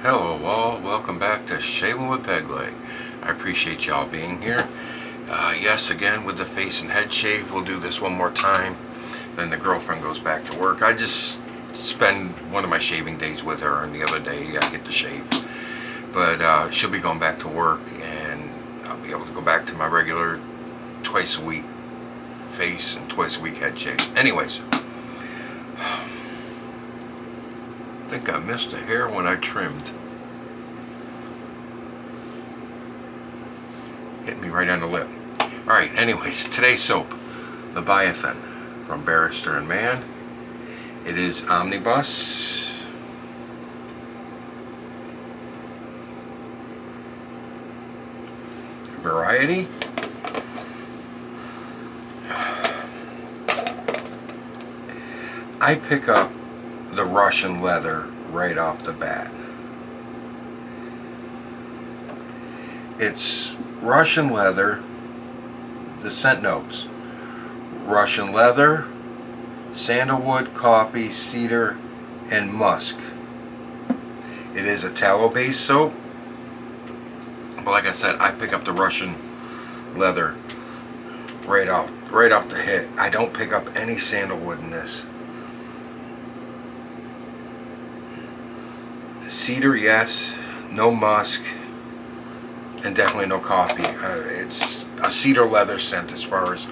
Hello all, welcome back to Shaving with Pegley. I appreciate y'all being here. Yes, again with the face and head shave. We'll do this one more time. Then the girlfriend goes back to work. I just spend one of my shaving days with her, and the other day I get to shave. But she'll be going back to work, and I'll be able to go back to my regular twice a week face and twice a week head shave. Anyways, I think I missed a hair when I trimmed. Hit me right on the lip. Alright, anyways, today's soap, Leviathan from Barrister and Mann. It is Omnibus. Variety. I pick up the Russian leather right off the bat. It's Russian leather, the scent notes: Russian leather, sandalwood, coffee, cedar, and musk. It is a tallow-based soap, but like I said, I pick up the Russian leather right off the hit. I don't pick up any sandalwood in this. Cedar, yes. No musk, and definitely no coffee. It's a cedar leather scent as far as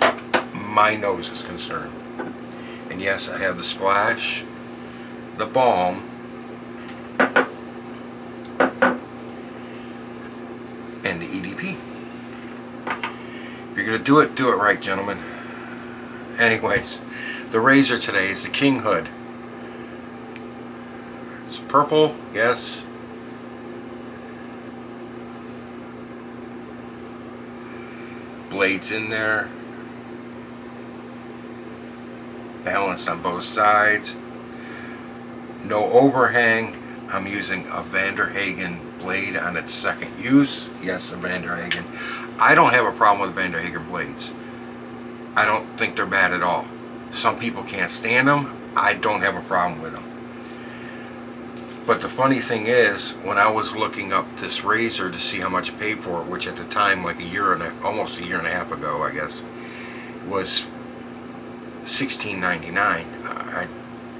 my nose is concerned. And yes, I have the splash, the balm, and the EDP. If you're gonna do it right, gentlemen. Anyways, the razor today is the Kinghood. It's purple, yes. Blades in there. Balanced on both sides. No overhang. I'm using a Hagen blade on its second use. Yes, a Hagen. I don't have a problem with Hagen blades. I don't think they're bad at all. Some people can't stand them. I don't have a problem with them. But the funny thing is, when I was looking up this razor to see how much I paid for it, which at the time, like almost a year and a half ago, I guess, was $16.99. I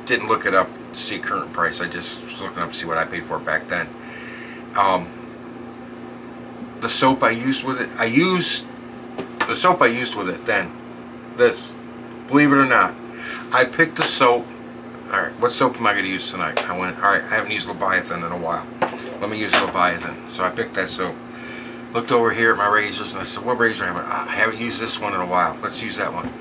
didn't look it up to see current price. I just was looking up to see what I paid for it back then. The soap I used with it, then. This, believe it or not, I picked the soap. Alright, what soap am I going to use tonight? Alright, I haven't used Leviathan in a while. Let me use Leviathan. So I picked that soap. Looked over here at my razors and I said, what razor am I? I haven't used this one in a while. Let's use that one.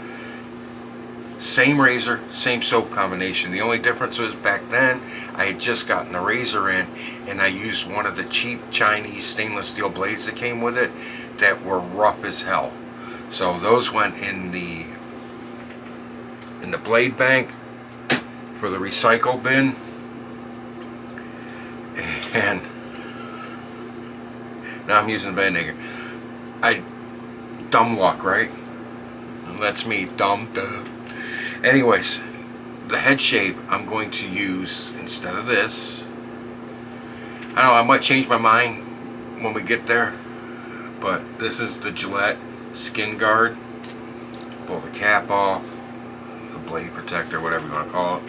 Same razor, same soap combination. The only difference was back then I had just gotten the razor in, and I used one of the cheap Chinese stainless steel blades that came with it that were rough as hell. So those went in the blade bank for the recycle bin, and now I'm using Van Hagen. Dumb luck, right? That's me, dumb. Duh. Anyways, the head shave I'm going to use instead of this. I don't know, I might change my mind when we get there, but this is the Gillette Skin Guard. Pull the cap off, the blade protector, whatever you want to call it.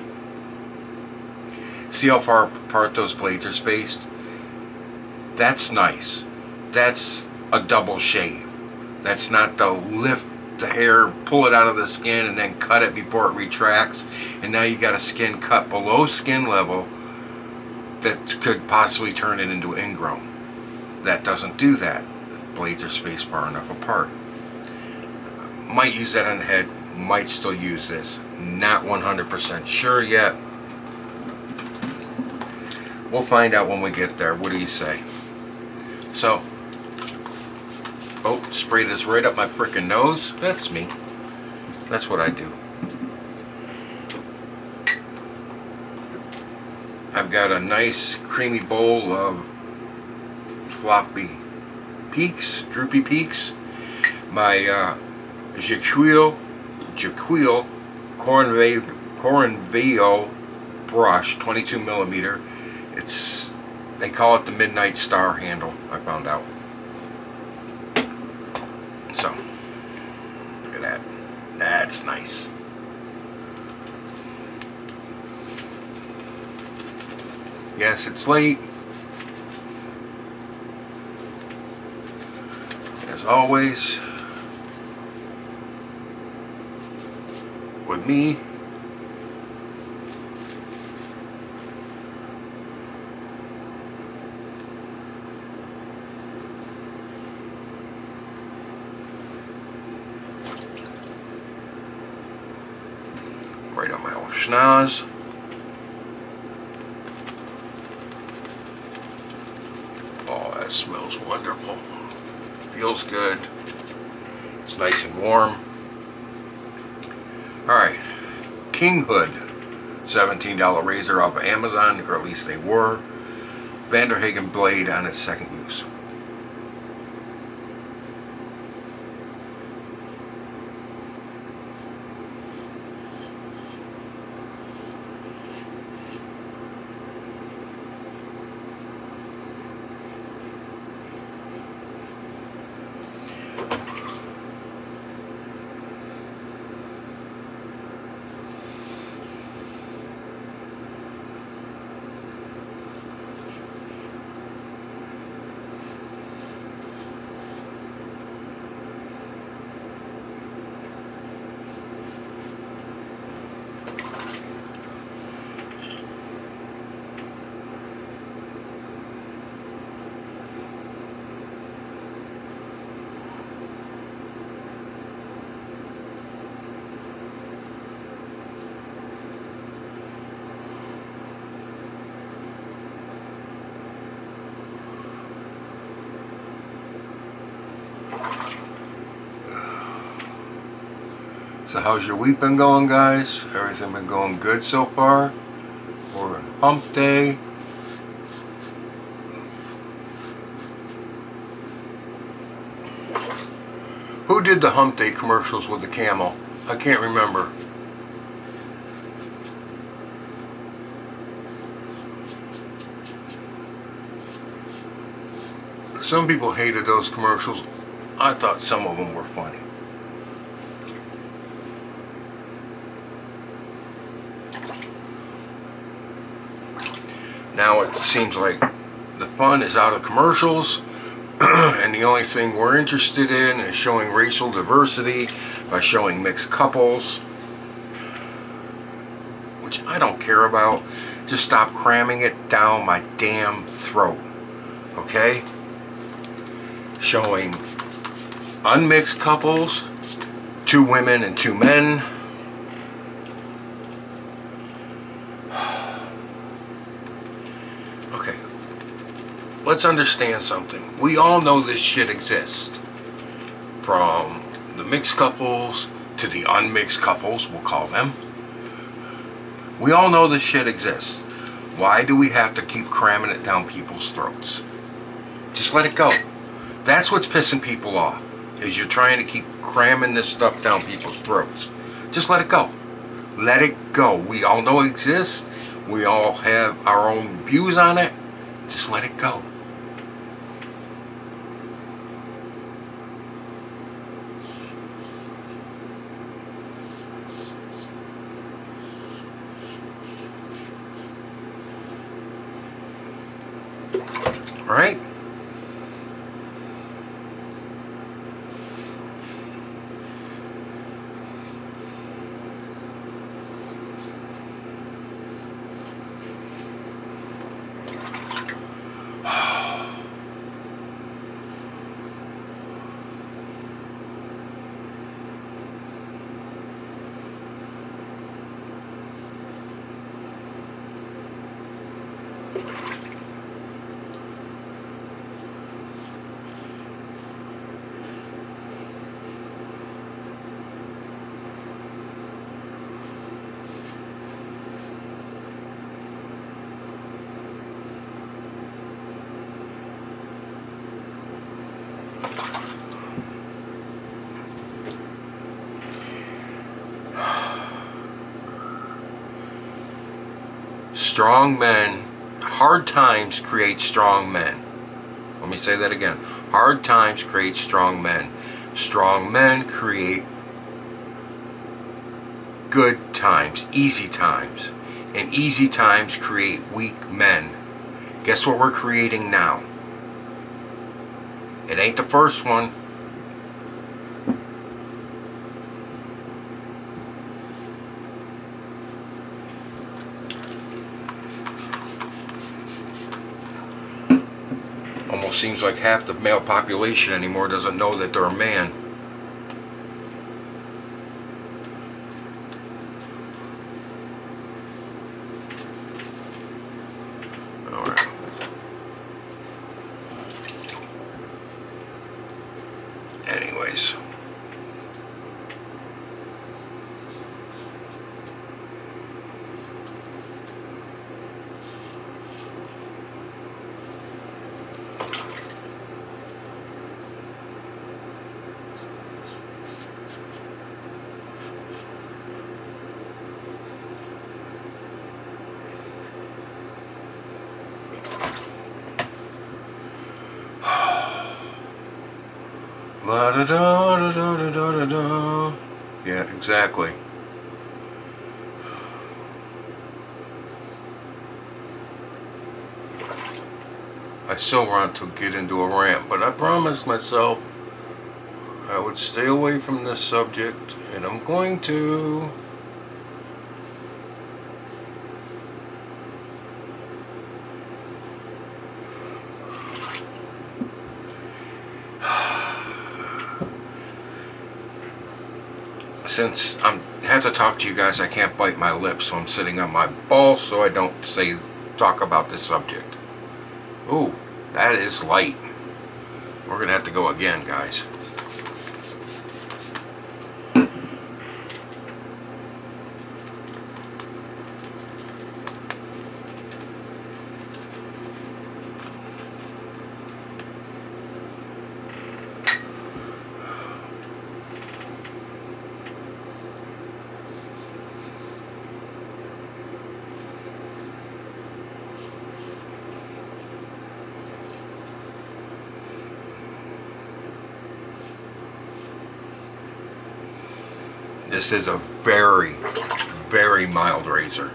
See how far apart those blades are spaced? That's nice. That's a double shave. That's not the lift the hair, pull it out of the skin, and then cut it before it retracts. And now you got a skin cut below skin level that could possibly turn it into ingrown. That doesn't do that. The blades are spaced far enough apart. Might use that on the head. Might still use this. Not 100% sure yet. We'll find out when we get there. What do you say? So, spray this right up my frickin' nose. That's me. That's what I do. I've got a nice creamy bowl of floppy peaks, droopy peaks. My Jequil Corenveo brush, 22 millimeter. It's They call it the Midnight Star handle, I found out. So, look at that. That's nice. Yes, it's late. As always, with me. Right on my old schnoz. Oh, that smells wonderful. Feels good. It's nice and warm. Alright. Kinghood. $17 razor off of Amazon, or at least they were. Hagen blade on its second use. So how's your week been going, guys? Everything been going good so far? We're on hump day. Who did the hump day commercials with the camel? I can't remember. Some people hated those commercials. I thought some of them were funny. Now it seems like the fun is out of commercials, and the only thing we're interested in is showing racial diversity by showing mixed couples, which I don't care about. Just stop cramming it down my damn throat, okay? Showing unmixed couples, 2 women and 2 men. Okay, let's understand something. We all know this shit exists. From the mixed couples to the unmixed couples, we'll call them. We all know this shit exists. Why do we have to keep cramming it down people's throats? Just let it go. That's what's pissing people off, is you're trying to keep cramming this stuff down people's throats. Just let it go. Let it go. We all know it exists. We all have our own views on it. Just let it go. All right? Strong men, hard times create strong men. Let me say that again. Hard times create strong men. Strong men create good times, easy times. And easy times create weak men. Guess what we're creating now? It ain't the first one. Almost seems like half the male population anymore doesn't know that they're a man. Alright. Anyways. La da da da da da da da. Yeah, exactly. I still want to get into a rant, but I promised myself I would stay away from this subject, and I'm going to. Since I have to talk to you guys, I can't bite my lips, so I'm sitting on my balls so I don't talk about this subject. Ooh, that is light. We're gonna have to go again, guys. This is a very, very mild razor.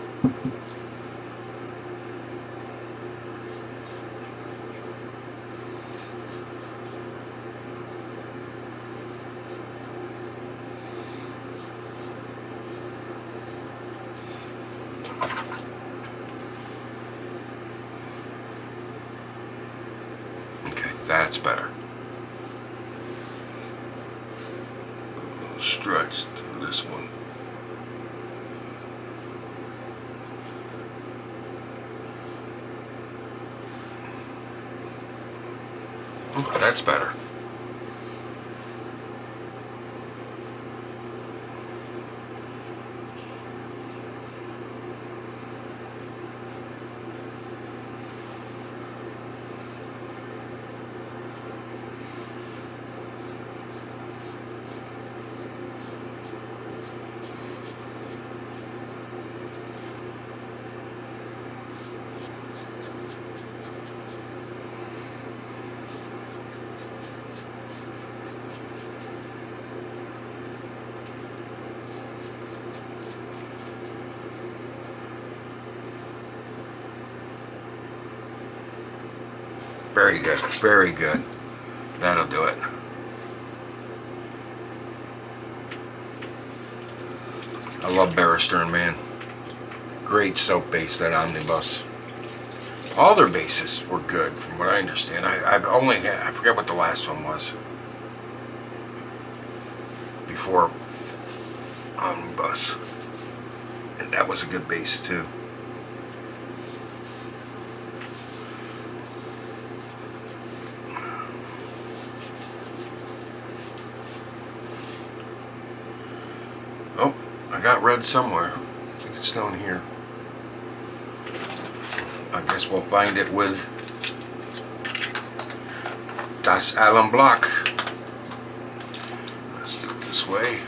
Okay, that's better. Stretched this one. That's better. Very good, very good. That'll do it. I love Barrister and Mann. Great soap base, that omnibus. All their bases were good, from what I understand. I forget what the last one was. Before omnibus. And that was a good base too. Oh, I got red somewhere. I think it's down here. I guess we'll find it with Das Alum Block. Let's do it this way.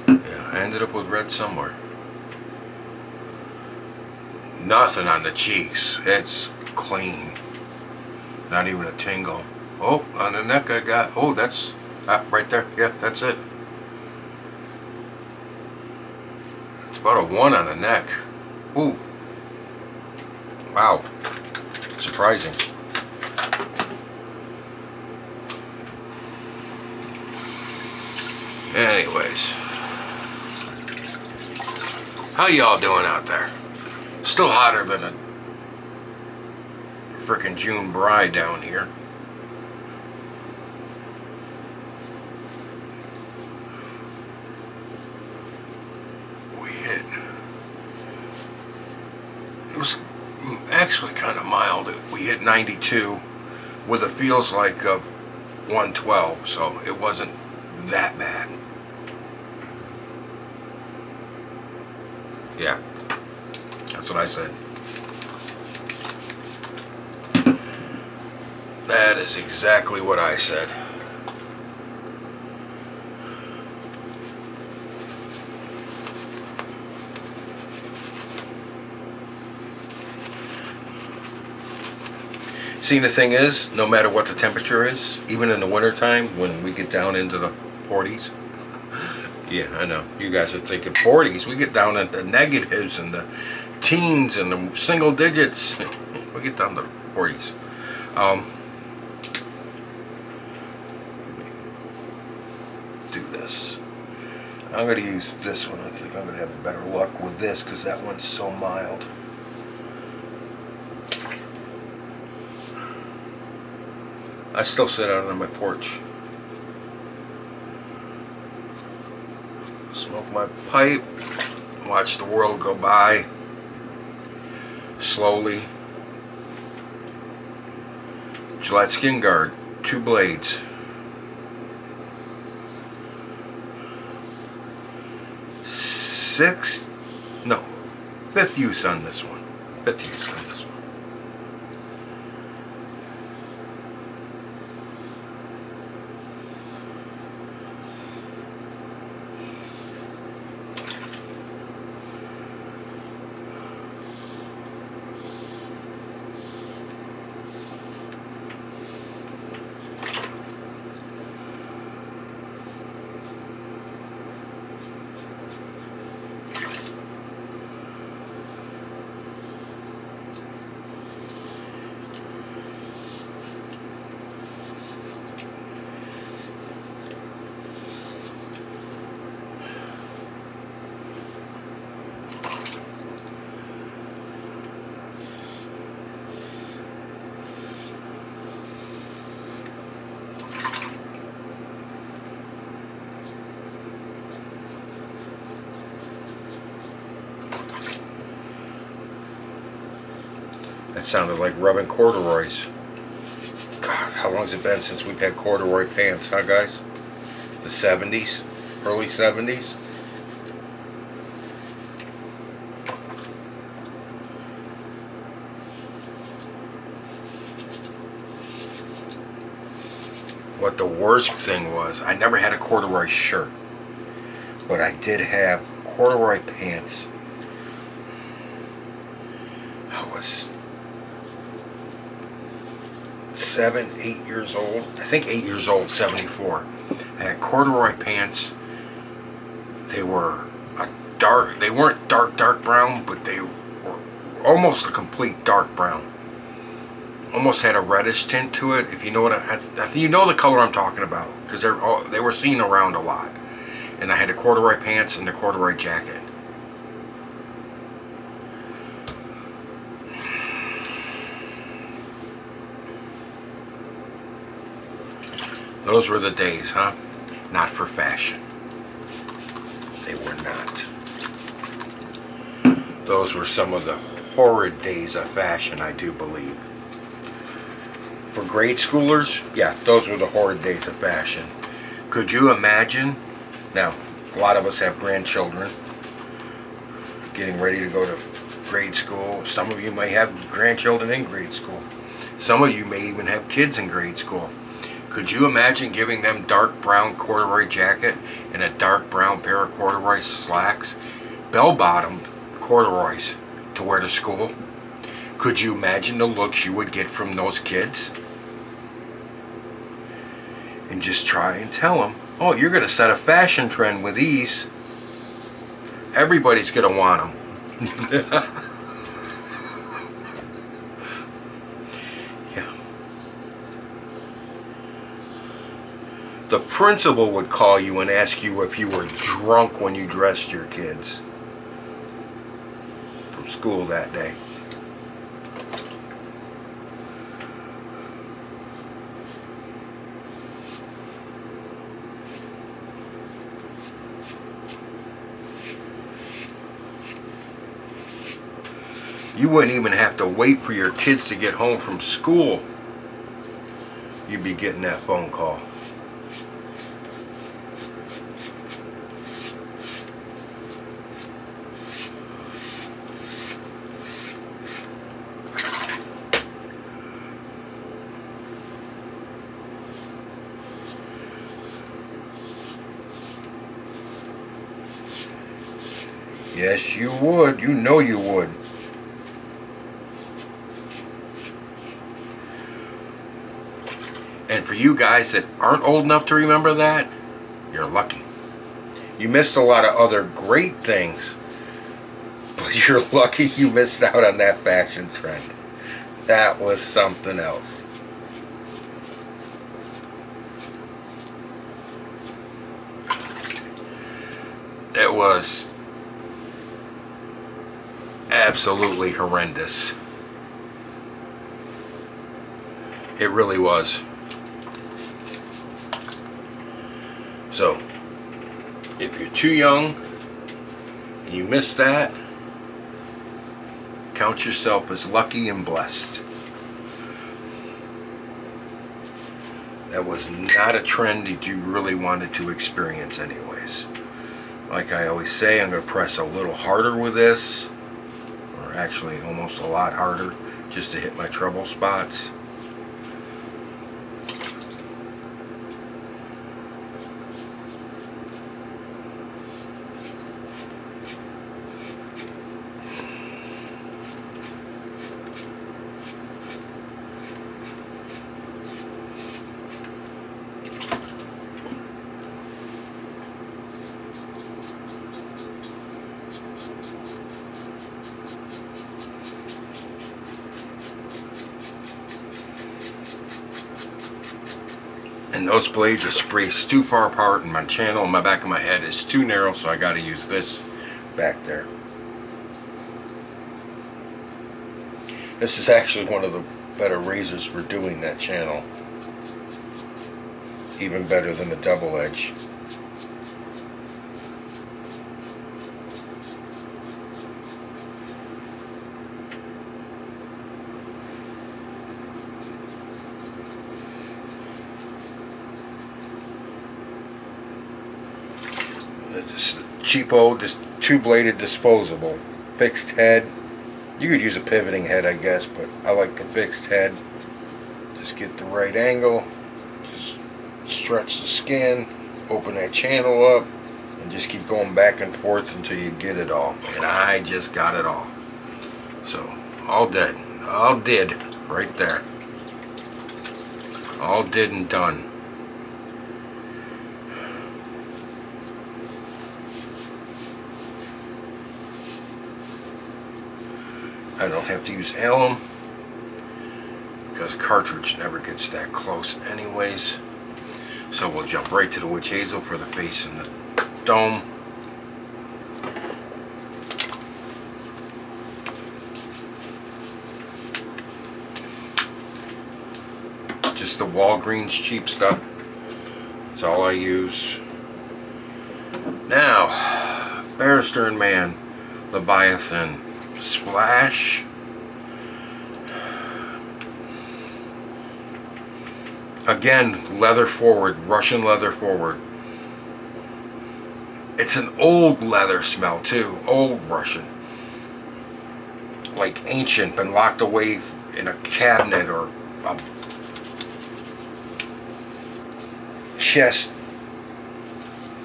Yeah, I ended up with red somewhere. Nothing on the cheeks. It's clean. Not even a tingle. Oh, on the neck I got, oh, that's right there. Yeah, that's it. It's about a 1 on the neck. Ooh. Wow. Surprising. Anyways. How y'all doing out there? Still hotter than a frickin' June bride down here. It was actually kind of mild. We hit 92 with a feels like of 112, so it wasn't that bad. Yeah, that's what I said. That is exactly what I said. See, the thing is, no matter what the temperature is, even in the wintertime, when we get down into the 40s, yeah, I know, you guys are thinking 40s, we get down into negatives and the teens and the single digits, we get down to the 40s. Do this. I'm going to use this one. I think I'm going to have better luck with this because that one's so mild. I still sit out on my porch, smoke my pipe, watch the world go by slowly. Gillette Skin Guard, 2 blades. Fifth use on this one. Fifth use on this one. That sounded like rubbing corduroys. God, how long has it been since we've had corduroy pants, huh guys? The 70s? Early 70s? What the worst thing was, I never had a corduroy shirt, but I did have corduroy pants. I was 7, 8 years old. I think 8 years old, 74. I had corduroy pants. They were they weren't dark brown, but they were almost a complete dark brown. Almost had a reddish tint to it, if you know what I think you know the color I'm talking about, because they were seen around a lot. And I had the corduroy pants and the corduroy jacket. Those were the days, huh? Not for fashion. They were not. Those were some of the horrid days of fashion, I do believe. For grade schoolers, yeah, those were the horrid days of fashion. Could you imagine? Now, a lot of us have grandchildren getting ready to go to grade school. Some of you may have grandchildren in grade school. Some of you may even have kids in grade school. Could you imagine giving them dark brown corduroy jacket and a dark brown pair of corduroy slacks? Bell-bottomed corduroys. to wear to school? Could you imagine the looks you would get from those kids? And just try and tell them, oh, you're going to set a fashion trend with these. Everybody's going to want them. Yeah. The principal would call you and ask you if you were drunk when you dressed your kids from school that day. You wouldn't even have to wait for your kids to get home from school. You'd be getting that phone call. Yes, you would. You know you would. And for you guys that aren't old enough to remember that, you're lucky. You missed a lot of other great things, but you're lucky you missed out on that fashion trend. That was something else. It was absolutely horrendous. It really was. So, if you're too young and you missed that, count yourself as lucky and blessed. That was not a trend that you really wanted to experience anyways. Like I always say, I'm going to press a little harder with this, or actually almost a lot harder, just to hit my trouble spots. And those blades are spaced too far apart, and my channel in my back of my head is too narrow, so I got to use this back there. This is actually one of the better razors for doing that channel. Even better than the double edge. This cheapo, this two-bladed disposable fixed head. You could use a pivoting head, I guess, but I like the fixed head. Just get the right angle, just stretch the skin, open that channel up, and just keep going back and forth until you get it all. And I just got it all. So, all did right there. All did and done. I don't have to use alum because cartridge never gets that close anyways. So we'll jump right to the witch hazel for the face and the dome. Just the Walgreens cheap stuff. That's all I use. Now, Barrister and Mann Leviathan Splash. Again, leather forward, Russian leather forward. It's an old leather smell too, old Russian. Like ancient, been locked away in a cabinet or a chest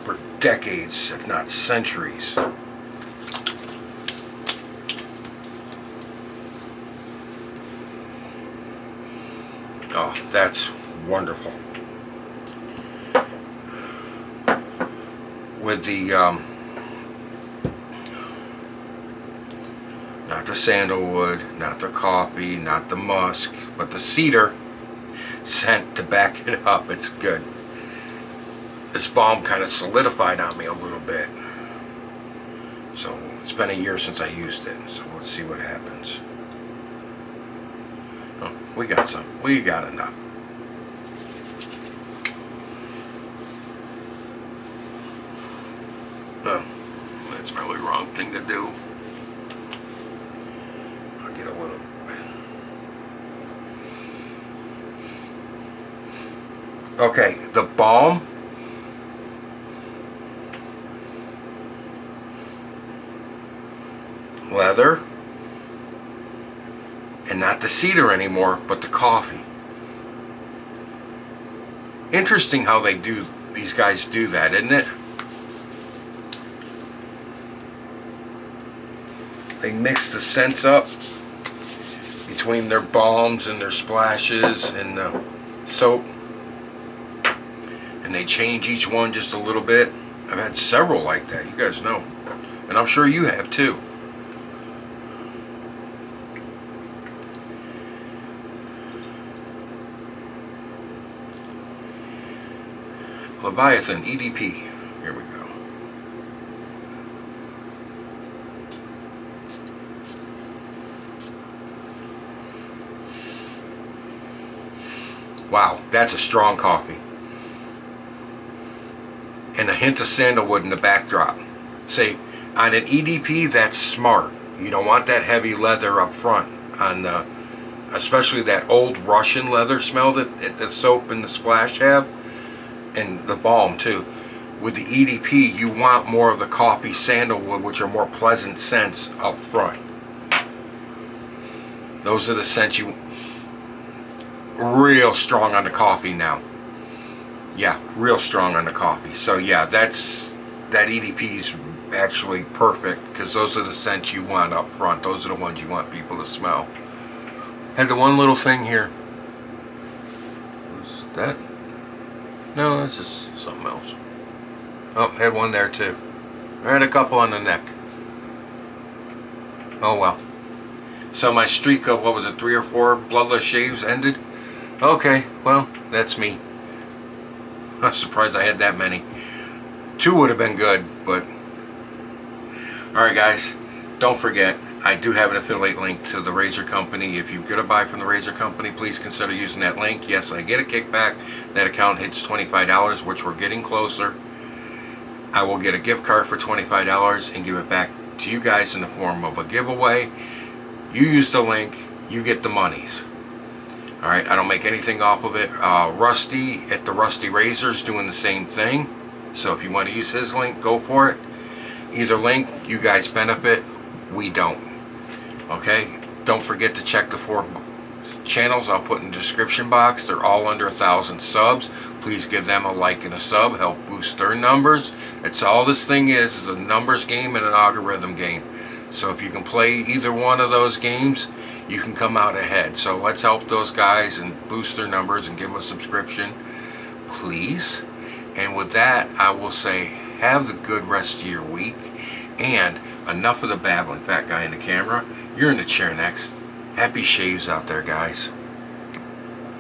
for decades, if not centuries. Oh, that's wonderful. With the not the sandalwood, not the coffee, not the musk, but the cedar scent to back it up. It's good. This balm kind of solidified on me a little bit. So it's been a year since I used it. So let's see what happens. Oh, we got some. We got enough. Oh, that's probably the wrong thing to do. I'll get a little. Okay, the balm. Leather. And not the cedar anymore, but the coffee. Interesting how these guys do that, isn't it? They mix the scents up between their balms and their splashes and the soap. And they change each one just a little bit. I've had several like that, you guys know. And I'm sure you have too. Leviathan, EDP. Here we go. Wow, that's a strong coffee. And a hint of sandalwood in the backdrop. See, on an EDP, that's smart. You don't want that heavy leather up front on the, especially that old Russian leather smell that the soap and the splash have, and the balm too. With the EDP, you want more of the coffee sandalwood, which are more pleasant scents up front. Those are the scents you real strong on the coffee now. Yeah, real strong on the coffee. So yeah, that EDP's actually perfect because those are the scents you want up front. Those are the ones you want people to smell. Had the one little thing here. Was that? No, that's just something else. Oh, had one there too. I had a couple on the neck. Oh well. So my streak of, what was it, 3 or 4 bloodless shaves ended? Okay, well, that's me. I'm surprised I had that many. 2 would have been good, but... Alright guys, don't forget, I do have an affiliate link to the razor company. If you're going to buy from the razor company, please consider using that link. Yes, I get a kickback. That account hits $25, which we're getting closer. I will get a gift card for $25 and give it back to you guys in the form of a giveaway. You use the link, you get the monies. Alright, I don't make anything off of it. Rusty at the Rusty Razors doing the same thing. So if you want to use his link, go for it. Either link, you guys benefit, we don't. Okay, don't forget to check the 4 channels I'll put in the description box. They're all under 1,000 subs. Please give them a like and a sub, help boost their numbers. That's all this thing is a numbers game and an algorithm game. So if you can play either one of those games, you can come out ahead. So let's help those guys and boost their numbers and give them a subscription, please. And with that, I will say have the good rest of your week. And enough of the babbling. Fat guy in the camera, you're in the chair next. Happy shaves out there, guys.